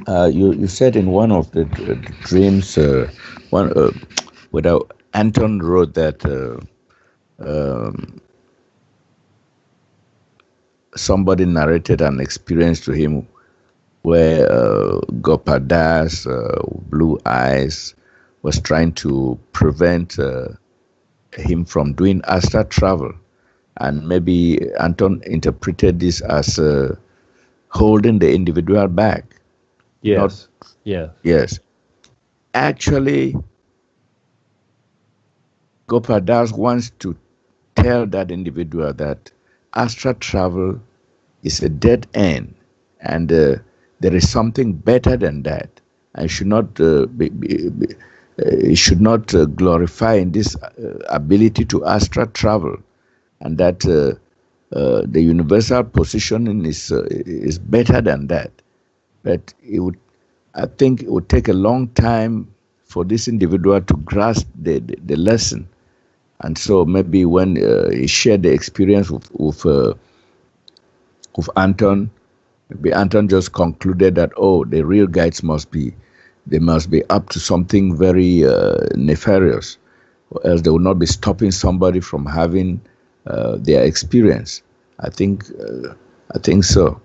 You said in one of the dreams, one without Anton wrote that um, somebody narrated an experience to him where Gopadas, Blue Eyes, was trying to prevent him from doing astral travel, and maybe Anton interpreted this as holding the individual back. Yes. Not, yes. Yes. Actually, Gopadas wants to tell that individual that astral travel is a dead end, and there is something better than that. I should not should not glorify in this ability to astral travel, and that the universal positioning is better than that. But I think it would take a long time for this individual to grasp the lesson. And so maybe when he shared the experience with Anton, maybe Anton just concluded that, oh, the real guides they must be up to something very nefarious, or else they will not be stopping somebody from having their experience. I think so.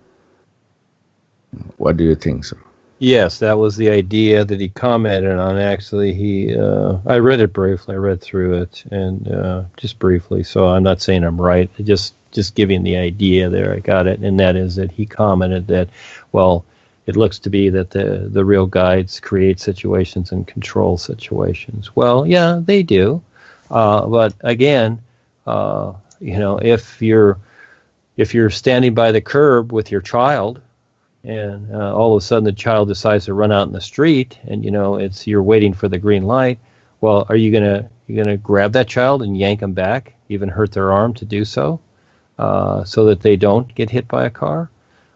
What do you think, sir? Yes, that was the idea that he commented on. Actually, I read it briefly. I read through it, and just briefly. So I'm not saying I'm right. Just giving the idea there. I got it, and that is that he commented that, well, it looks to be that the real guides create situations and control situations. Well, yeah, they do. But again, if you're standing by the curb with your child, and all of a sudden the child decides to run out in the street, and you're waiting for the green light. Well, are you gonna grab that child and yank them back, even hurt their arm to do so, so that they don't get hit by a car?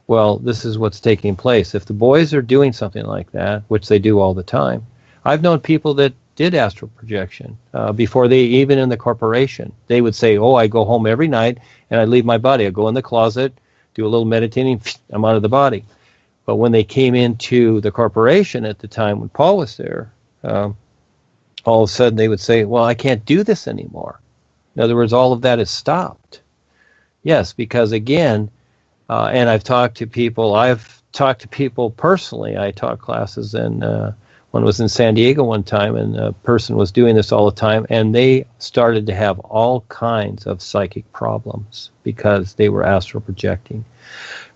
Well, this is what's taking place. If the boys are doing something like that, which they do all the time, I've known people that did astral projection before they even in the corporation. They would say, "Oh, I go home every night and I leave my body. I go in the closet, do a little meditating, I'm out of the body." But when they came into the corporation at the time when Paul was there, all of a sudden they would say, "Well, I can't do this anymore." In other words, all of that is stopped. Yes, because again, and I've talked to people personally. I taught classes, and one was in San Diego one time, and a person was doing this all the time, and they started to have all kinds of psychic problems because they were astral projecting.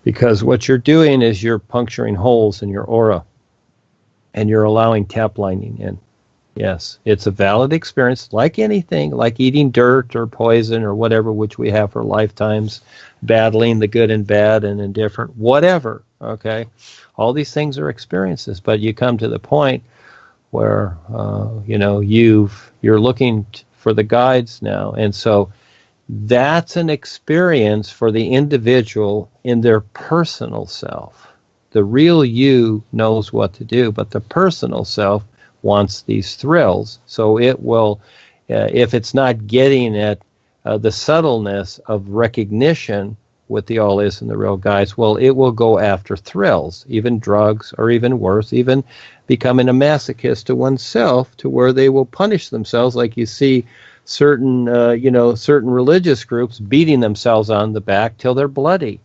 Because what you're doing is you're puncturing holes in your aura, and you're allowing tap lining in. Yes, it's a valid experience, like anything, like eating dirt or poison or whatever, which we have for lifetimes, battling the good and bad and indifferent, whatever, okay? All these things are experiences, but you come to the point where, you're looking for the guides now, and so that's an experience for the individual in their personal self. The real you knows what to do, but the personal self wants these thrills. So it will, if it's not getting at the subtleness of recognition with the all is and the real guides, well, it will go after thrills, even drugs, or even worse, even becoming a masochist to oneself, to where they will punish themselves, like you see certain religious groups beating themselves on the back till they're bloody.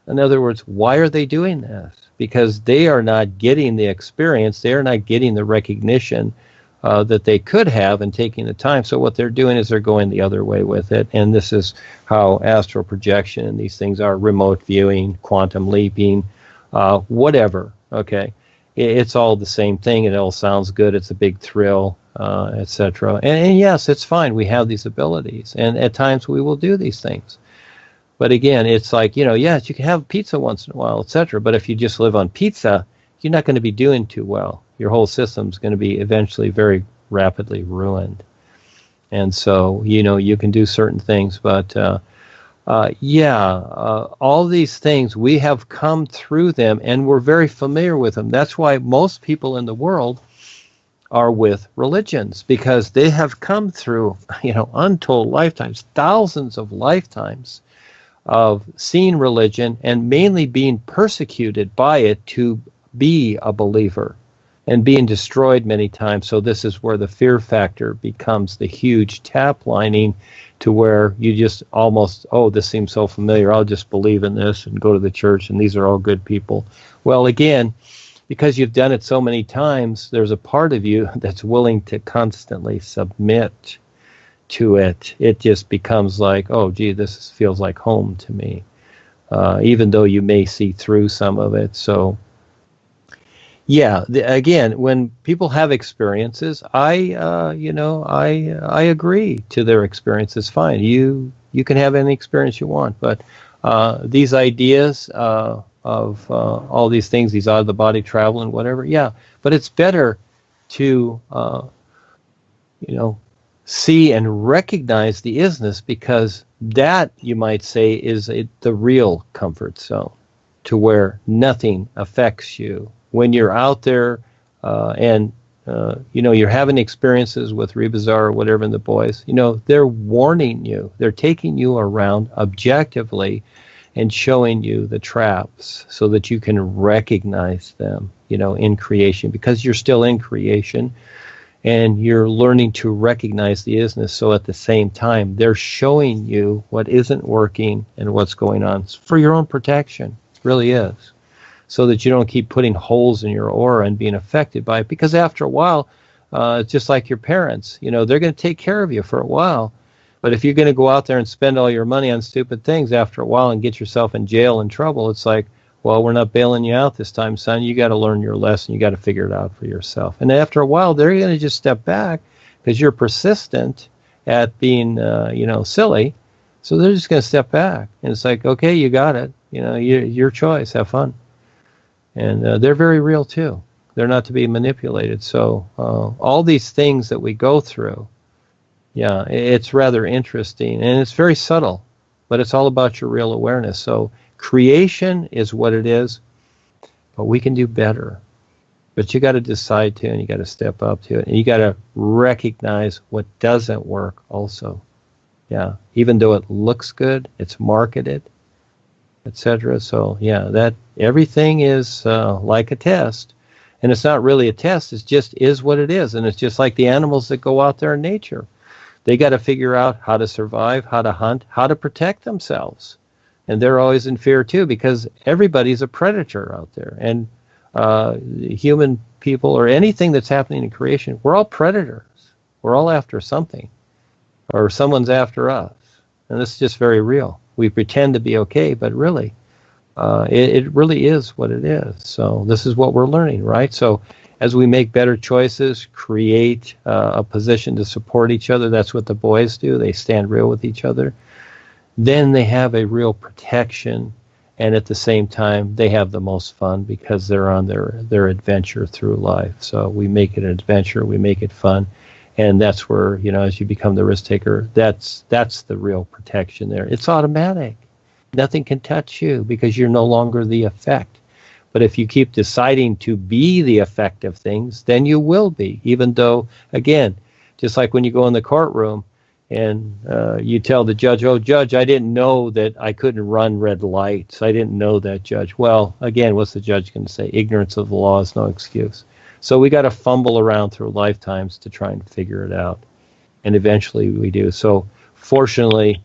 In other words, why are they doing this? Because they are not getting the experience, they are not getting the recognition that they could have and taking the time. So what they're doing is they're going the other way with it. And this is how astral projection and these things are: remote viewing, quantum leaping, whatever. Okay, it's all the same thing. It all sounds good. It's a big thrill, etc. And yes, it's fine. We have these abilities, and at times we will do these things. But again, it's like, yes, you can have pizza once in a while, etc. But if you just live on pizza, you're not going to be doing too well. Your whole system's going to be eventually very rapidly ruined. And so, you can do certain things, but all these things, we have come through them, and we're very familiar with them. That's why most people in the world are with religions, because they have come through, untold lifetimes, thousands of lifetimes of seeing religion and mainly being persecuted by it to be a believer and being destroyed many times. So this is where the fear factor becomes the huge tap lining to where you just almost, oh, this seems so familiar, I'll just believe in this and go to the church and these are all good people. Well, again, because you've done it so many times, there's a part of you that's willing to constantly submit to it. It just becomes like, oh, gee, this feels like home to me, even though you may see through some of it. So, yeah, again, when people have experiences, I agree to their experiences. Fine, you can have any experience you want, but these ideas of all these things, these out of the body travel and whatever, yeah, but it's better to see and recognize the isness, because that, you might say, is the real comfort zone, to where nothing affects you. When you're out there and you're having experiences with Rebazar or whatever, and the boys, they're warning you. They're taking you around objectively and showing you the traps so that you can recognize them, in creation, because you're still in creation and you're learning to recognize the isness. So at the same time, they're showing you what isn't working and what's going on. It's for your own protection. It really is. So that you don't keep putting holes in your aura and being affected by it. Because after a while, it's just like your parents. They're going to take care of you for a while. But if you're going to go out there and spend all your money on stupid things after a while and get yourself in jail and trouble, it's like, well, we're not bailing you out this time, son. You got to learn your lesson. You got to figure it out for yourself. And after a while, they're going to just step back because you're persistent at being, silly. So they're just going to step back. And it's like, okay, you got it. Your choice. Have fun. And they're very real, too. They're not to be manipulated. So all these things that we go through, yeah, it's rather interesting. And it's very subtle, but it's all about your real awareness. So creation is what it is, but we can do better. But you got to decide to, and you got to step up to it. And you got to recognize what doesn't work also. Yeah, even though it looks good, it's marketed, etc. So yeah, that everything is like a test, and it's not really a test. It just is what it is, and it's just like the animals that go out there in nature. They got to figure out how to survive, how to hunt, how to protect themselves, and they're always in fear too, because everybody's a predator out there, and human people or anything that's happening in creation, we're all predators. We're all after something, or someone's after us, and this is just very real. We pretend to be okay, but really, it really is what it is. So this is what we're learning, right? So as we make better choices, create a position to support each other, that's what the boys do. They stand real with each other. Then they have a real protection, and at the same time, they have the most fun because they're on their adventure through life. So we make it an adventure, we make it fun. And that's where, as you become the risk taker, that's the real protection there. It's automatic. Nothing can touch you because you're no longer the effect. But if you keep deciding to be the effect of things, then you will be, even though, again, just like when you go in the courtroom and you tell the judge, oh, judge, I didn't know that I couldn't run red lights. I didn't know that, judge. Well, again, what's the judge going to say? Ignorance of the law is no excuse. So we got to fumble around through lifetimes to try and figure it out. And eventually we do. So fortunately,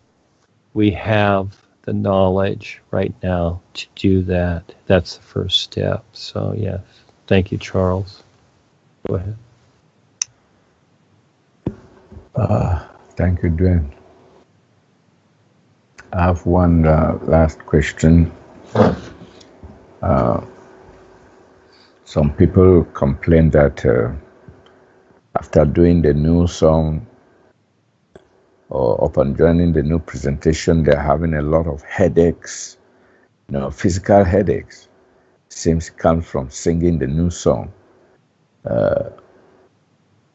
we have the knowledge right now to do that. That's the first step. So yes. Thank you, Charles. Go ahead. Thank you, Duane. I have one last question. Some people complain that after doing the new song or upon joining the new presentation, they're having a lot of headaches, physical headaches. Seems to come from singing the new song.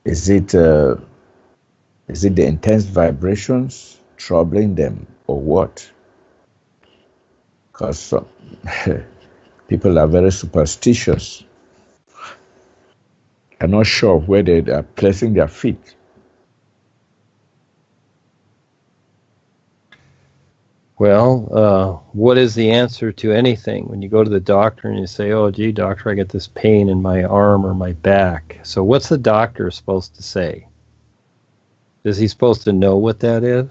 Is it the intense vibrations troubling them, or what? Because people are very superstitious. I'm not sure of where they are placing their feet. Well, what is the answer to anything? When you go to the doctor and you say, oh, gee, doctor, I get this pain in my arm or my back. So what's the doctor supposed to say? Is he supposed to know what that is?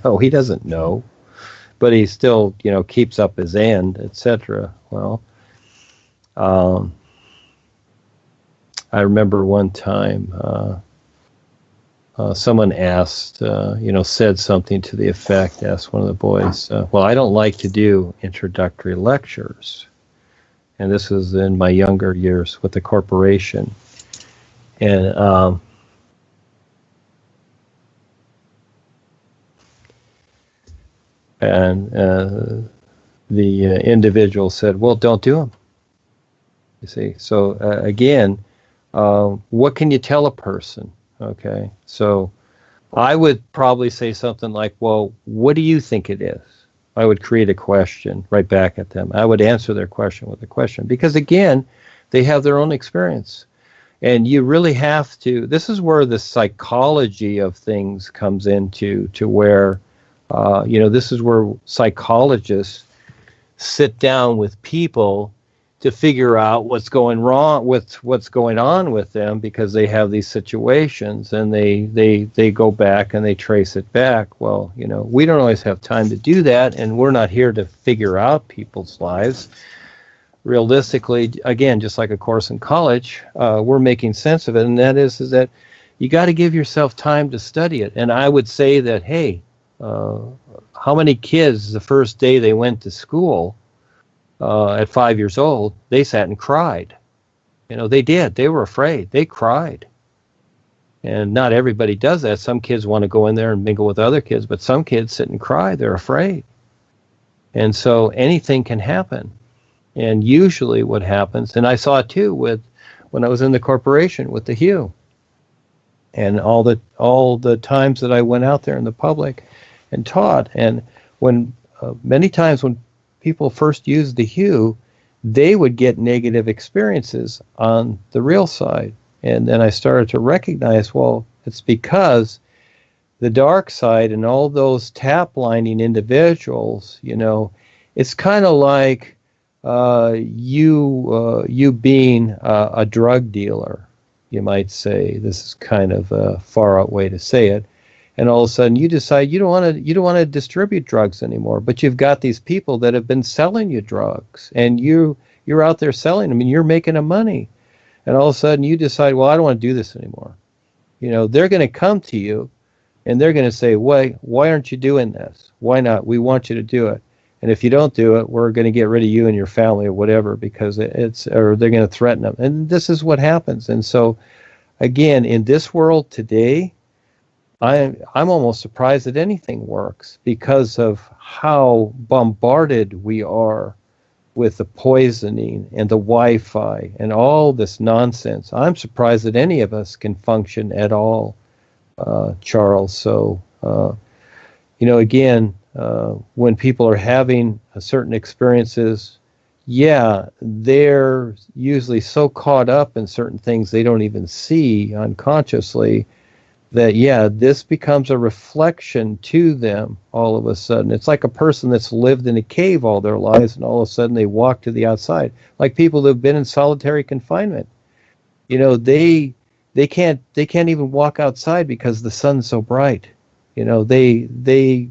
No, he doesn't know. But he still, keeps up his end, etc. Well, I remember one time someone asked, said something to the effect, asked one of the boys, well, I don't like to do introductory lectures. And this was in my younger years with the corporation. And the individual said, well, don't do them. You see, so again, what can you tell a person? Okay, so I would probably say something like, well, what do you think it is? I would create a question right back at them. I would answer their question with a question because, again, they have their own experience. And you really have to, this is where the psychology of things comes into, to where, this is where psychologists sit down with people to figure out what's going on with them, because they have these situations and they go back and they trace it back. Well, we don't always have time to do that, and we're not here to figure out people's lives. Realistically, again, just like a course in college, we're making sense of it, and that is that you got to give yourself time to study it. And I would say that, hey, how many kids the first day they went to school at 5 years old, they sat and cried? They did. They were afraid. They cried. And not everybody does that. Some kids want to go in there and mingle with other kids, but some kids sit and cry. They're afraid. And so anything can happen. And usually what happens, and I saw it too when I was in the corporation with the Hue, and all the times that I went out there in the public and taught, and when many times when people first used the Hue, they would get negative experiences on the real side. And then I started to recognize, well, it's because the dark side and all those tap lining individuals, it's kind of like you being a drug dealer, you might say. This is kind of a far out way to say it. And all of a sudden you decide you don't want to distribute drugs anymore, but you've got these people that have been selling you drugs, and you're out there selling them, and you're making them money. And all of a sudden you decide, well, I don't want to do this anymore. They're going to come to you and they're going to say, why aren't you doing this? Why not? We want you to do it. And if you don't do it, we're going to get rid of you and your family or whatever, because or they're going to threaten them. And this is what happens. And so again, in this world today, I'm almost surprised that anything works, because of how bombarded we are with the poisoning and the Wi-Fi and all this nonsense. I'm surprised that any of us can function at all, Charles. So, again, when people are having certain experiences, they're usually so caught up in certain things they don't even see unconsciously, that this becomes a reflection to them all of a sudden. It's like a person that's lived in a cave all their lives, and all of a sudden they walk to the outside. Like people who've been in solitary confinement. They can't even walk outside because the sun's so bright. They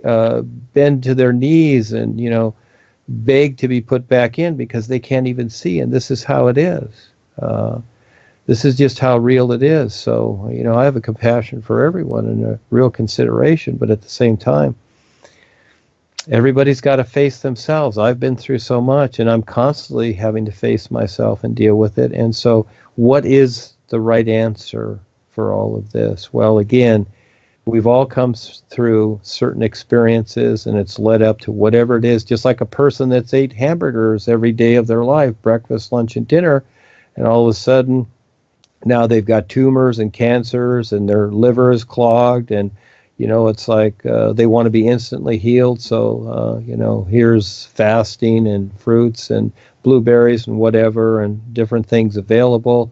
bend to their knees and beg to be put back in because they can't even see. And this is how it is. This is just how real it is. So, I have a compassion for everyone and a real consideration, but at the same time, everybody's got to face themselves. I've been through so much, and I'm constantly having to face myself and deal with it. And so what is the right answer for all of this? Well, again, we've all come through certain experiences, and it's led up to whatever it is, just like a person that's ate hamburgers every day of their life, breakfast, lunch, and dinner, and all of a sudden, now they've got tumors and cancers, and their liver is clogged, and it's like they want to be instantly healed. So here's fasting and fruits and blueberries and whatever and different things available,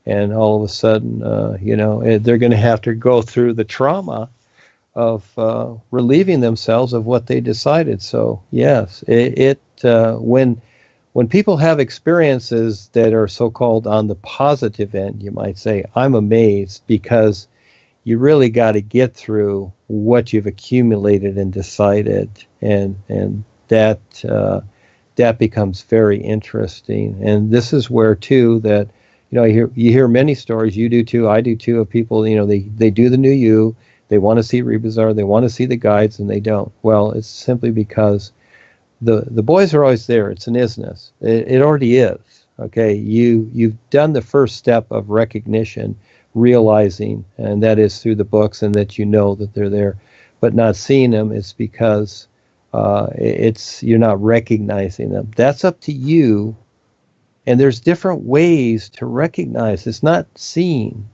and all of a sudden they're going to have to go through the trauma relieving themselves of what they decided. So yes, when people have experiences that are so-called on the positive end, you might say, I'm amazed, because you really got to get through what you've accumulated and decided, and that becomes very interesting. And this is where too that you hear many stories, you do too, I do too, of people, they do the new you, they want to see Rebazar, they want to see the guides, and they don't. Well, it's simply because the boys are always there. It's an isness. It already is. Okay, you've done the first step of recognition, realizing, and that is through the books, and that you know that they're there, but not seeing them. It's because you're not recognizing them. That's up to you. And there's different ways to recognize. It's not seeing.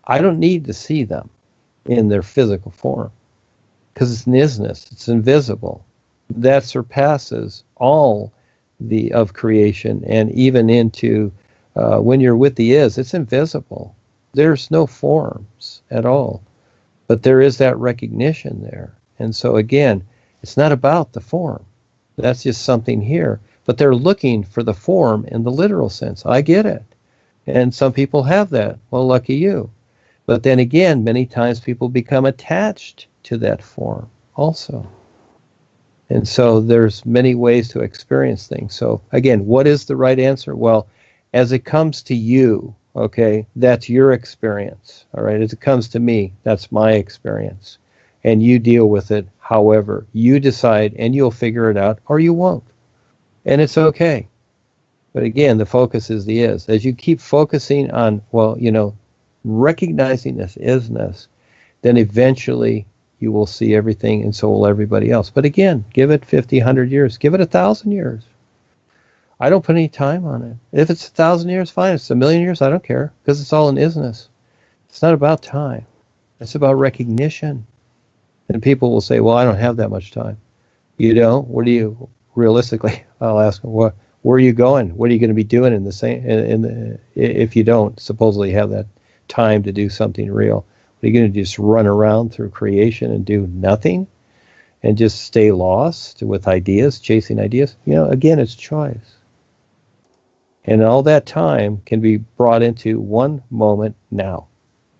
I don't need to see them in their physical form, because it's an isness. It's invisible. That surpasses all of creation, and even into when you're with the is, it's invisible. There's no forms at all, but there is that recognition there. And so again, it's not about the form. That's just something here, but they're looking for the form in the literal sense. I get it. And some people have that. Well, lucky you. But then again, many times people become attached to that form also. And so there's many ways to experience things. So again, what is the right answer? Well, as it comes to you, okay, that's your experience. All right, as it comes to me, that's my experience. And you deal with it however you decide, and you'll figure it out, or you won't. And it's okay. But again, the focus is the is. As you keep focusing on, recognizing this isness, then eventually you will see everything, and so will everybody else. But again, give it 50, 100 years. Give it 1,000 years. I don't put any time on it. If it's 1,000 years, fine. If it's 1,000,000 years, I don't care, because it's all an isness. It's not about time. It's about recognition. And people will say, well, I don't have that much time. You don't? What do you, realistically, I'll ask them, where are you going? What are you going to be doing if you don't supposedly have that time to do something real? Are you going to just run around through creation and do nothing and just stay lost with ideas, chasing ideas? Again, it's choice. And all that time can be brought into one moment now,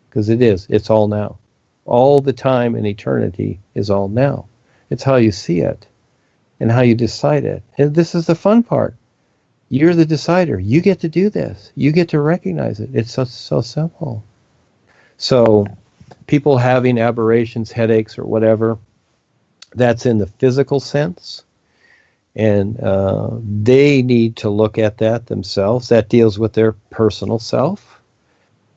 because it's all now. All the time in eternity is all now. It's how you see it and how you decide it. And this is the fun part. You're the decider. You get to do this. You get to recognize it. It's so simple. So people having aberrations, headaches, or whatever, that's in the physical sense. And they need to look at that themselves. That deals with their personal self.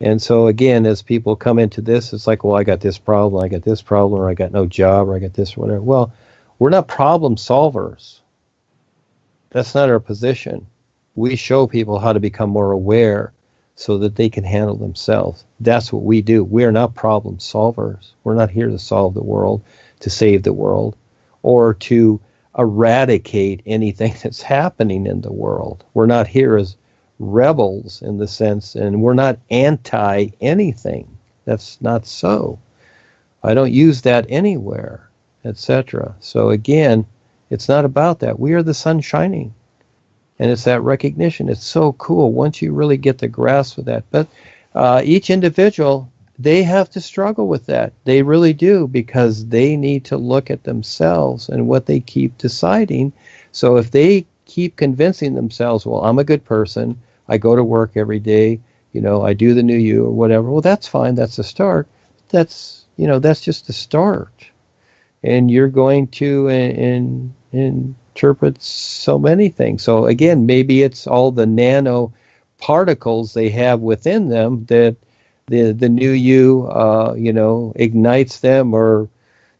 And so again, as people come into this, it's like, well, I got this problem, or I got no job, or I got this, or whatever. Well, we're not problem solvers. That's not our position. We show people how to become more aware so that they can handle themselves. That's what we do. We're not problem solvers. We're not here to solve the world, to save the world, or to eradicate anything that's happening in the world. We're not here as rebels in the sense, and we're not anti anything. That's not so. I don't use that anywhere, etc. So again, it's not about that. We are the sun shining. And it's that recognition. It's so cool once you really get the grasp of that. But each individual, they have to struggle with that. They really do, because they need to look at themselves and what they keep deciding. So if they keep convincing themselves, well, I'm a good person, I go to work every day, I do the new you or whatever, well, that's fine. That's a start. That's just a start. And you're going to interpret so many things. So again, maybe it's all the nano particles they have within them that the new you, ignites them or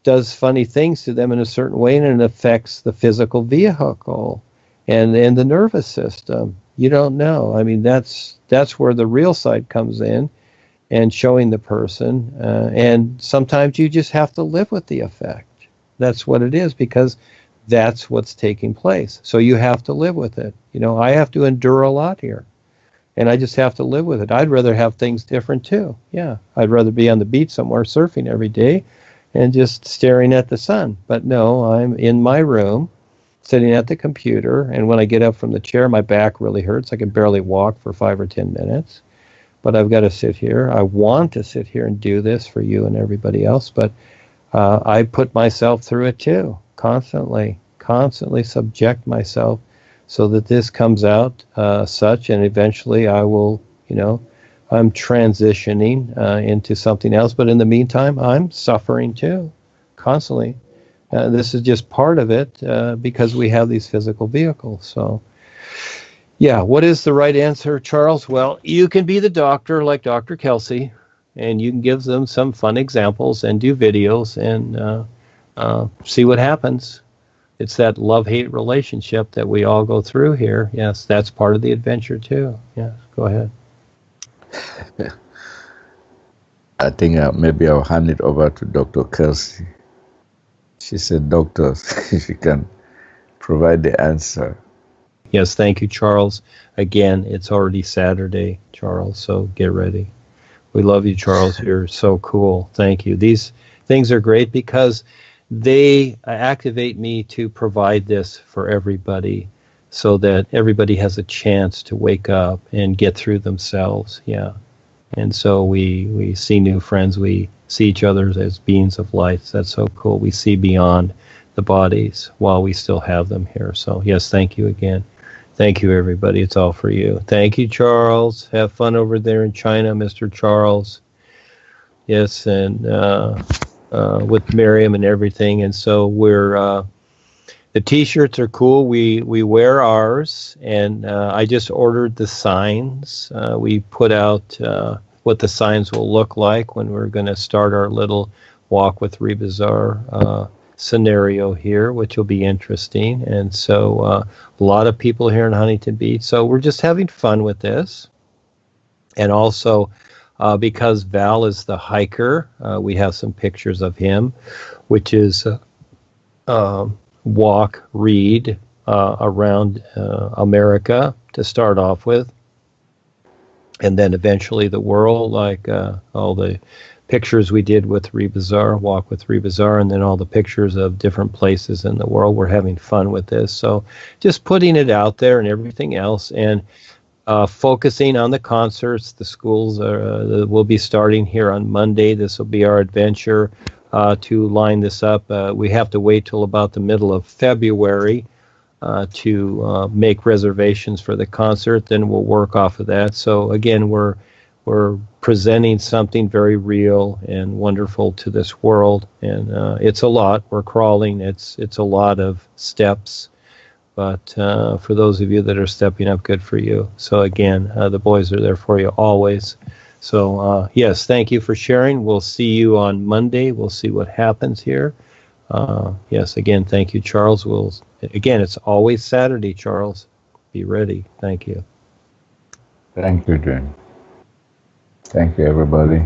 does funny things to them in a certain way, and it affects the physical vehicle and the nervous system. You don't know. I mean, that's where the real side comes in, and showing the person. And sometimes you just have to live with the effect. That's what it is, because that's what's taking place. So you have to live with it. I have to endure a lot here, and I just have to live with it. I'd rather have things different too. Yeah, I'd rather be on the beach somewhere surfing every day, and just staring at the sun. But no, I'm in my room, sitting at the computer, and when I get up from the chair, my back really hurts. I can barely walk for 5 or 10 minutes. But I've got to sit here. I want to sit here and do this for you and everybody else, but I put myself through it too, constantly subject myself so that this comes out such, and eventually I will, I'm transitioning into something else. But in the meantime, I'm suffering too, constantly. This is just part of it because we have these physical vehicles. So, yeah, what is the right answer, Charles? Well, you can be the doctor like Dr. Kelsey, and you can give them some fun examples and do videos and see what happens. It's that love-hate relationship that we all go through here. Yes, that's part of the adventure too. Yes, go ahead. I think maybe I'll hand it over to Dr. Kelsey. She said, doctor, if you can provide the answer. Yes, thank you, Charles. Again, it's already Saturday, Charles, so get ready. We love you, Charles. You're so cool. Thank you. These things are great because they activate me to provide this for everybody so that everybody has a chance to wake up and get through themselves. Yeah. And so we see new friends. We see each other as beings of light. That's so cool. We see beyond the bodies while we still have them here. So, yes, thank you again. Thank you, everybody. It's all for you. Thank you, Charles. Have fun over there in China, Mr. Charles. Yes, and with Miriam and everything. And so the T-shirts are cool. We wear ours, and I just ordered the signs. We put out what the signs will look like when we're going to start our little Walk with Rebazar scenario here, which will be interesting. And so a lot of people here in Huntington Beach. So we're just having fun with this. And also because Val is the hiker, we have some pictures of him, which is walk, read around America to start off with. And then eventually the world, like all the pictures we did with Rebazar, Walk with Rebazar, and then all the pictures of different places in the world. We're having fun with this. So just putting it out there and everything else, and focusing on the concerts. The schools will be starting here on Monday. This will be our adventure to line this up. We have to wait till about the middle of February to make reservations for the concert. Then we'll work off of that. So again, we're presenting something very real and wonderful to this world, and it's a lot. We're crawling. It's a lot of steps, but for those of you that are stepping up, good for you. So again, the boys are there for you always. So yes, thank you for sharing. We'll see you on Monday. We'll see what happens here. Yes, again, thank you, Charles. Again, it's always Saturday, Charles. Be ready. Thank you. Thank you, Duane. Thank you, everybody.